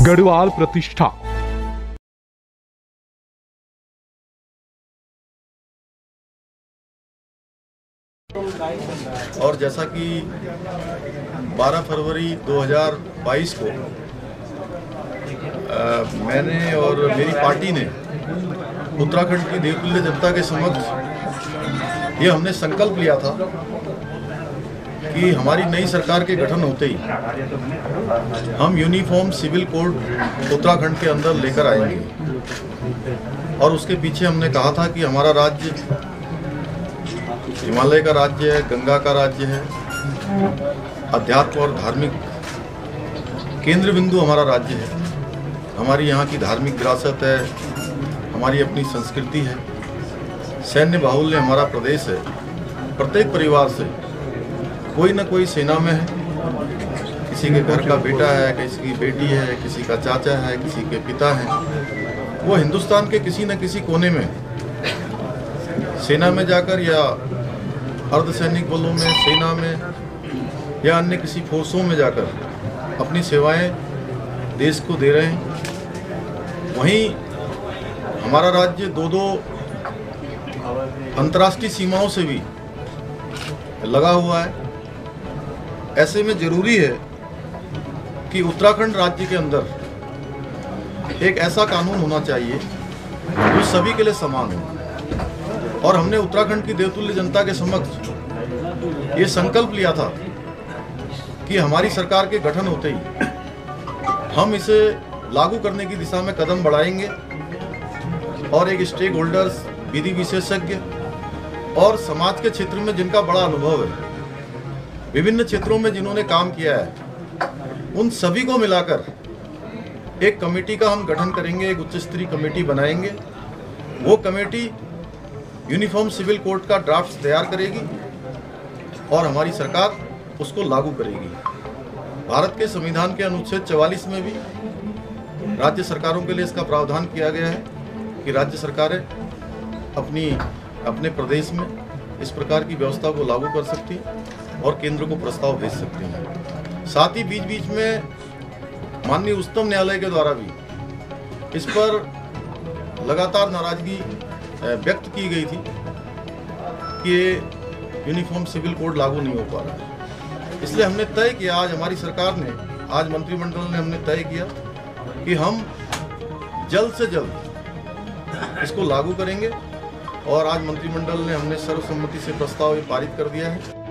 गढ़वाल प्रतिष्ठा। और जैसा कि 12 फरवरी 2022 को मैंने और मेरी पार्टी ने उत्तराखंड की देवतुल्य जनता के समक्ष ये हमने संकल्प लिया था कि हमारी नई सरकार के गठन होते ही हम यूनिफॉर्म सिविल कोड उत्तराखंड के अंदर लेकर आएंगे। और उसके पीछे हमने कहा था कि हमारा राज्य हिमालय का राज्य है, गंगा का राज्य है, अध्यात्म और धार्मिक केंद्र बिंदु हमारा राज्य है। हमारी यहाँ की धार्मिक विरासत है, हमारी अपनी संस्कृति है, सैन्य बाहुल्य हमारा प्रदेश है। प्रत्येक परिवार से कोई न कोई सेना में है, किसी के घर का बेटा है, किसी की बेटी है, किसी का चाचा है, किसी के पिता है। वो हिंदुस्तान के किसी न किसी कोने में सेना में जाकर या अर्धसैनिक बलों में, सेना में या अन्य किसी फोर्सों में जाकर अपनी सेवाएं देश को दे रहे हैं। वहीं हमारा राज्य दो अंतर्राष्ट्रीय सीमाओं से भी लगा हुआ है। ऐसे में जरूरी है कि उत्तराखंड राज्य के अंदर एक ऐसा कानून होना चाहिए जो सभी के लिए समान हो। और हमने उत्तराखंड की देवतुल्य जनता के समक्ष ये संकल्प लिया था कि हमारी सरकार के गठन होते ही हम इसे लागू करने की दिशा में कदम बढ़ाएंगे और एक स्टेक होल्डर्स, विधि विशेषज्ञ और समाज के क्षेत्र में जिनका बड़ा अनुभव है, विभिन्न क्षेत्रों में जिन्होंने काम किया है, उन सभी को मिलाकर एक कमेटी का हम गठन करेंगे, एक उच्च स्तरीय कमेटी बनाएंगे। वो कमेटी यूनिफॉर्म सिविल कोड का ड्राफ्ट तैयार करेगी और हमारी सरकार उसको लागू करेगी। भारत के संविधान के अनुच्छेद 44 में भी राज्य सरकारों के लिए इसका प्रावधान किया गया है कि राज्य सरकारें अपने प्रदेश में इस प्रकार की व्यवस्था को लागू कर सकती हैं और केंद्र को प्रस्ताव भेज सकती हैं। साथ ही बीच बीच में माननीय उच्चतम न्यायालय के द्वारा भी इस पर लगातार नाराजगी व्यक्त की गई थी कि ये यूनिफॉर्म सिविल कोड लागू नहीं हो पा रहा है। इसलिए हमने तय किया, आज हमारी सरकार ने, आज मंत्रिमंडल ने हमने तय किया कि हम जल्द से जल्द इसको लागू करेंगे। और आज मंत्रिमंडल ने हमने सर्वसम्मति से प्रस्ताव पारित कर दिया है।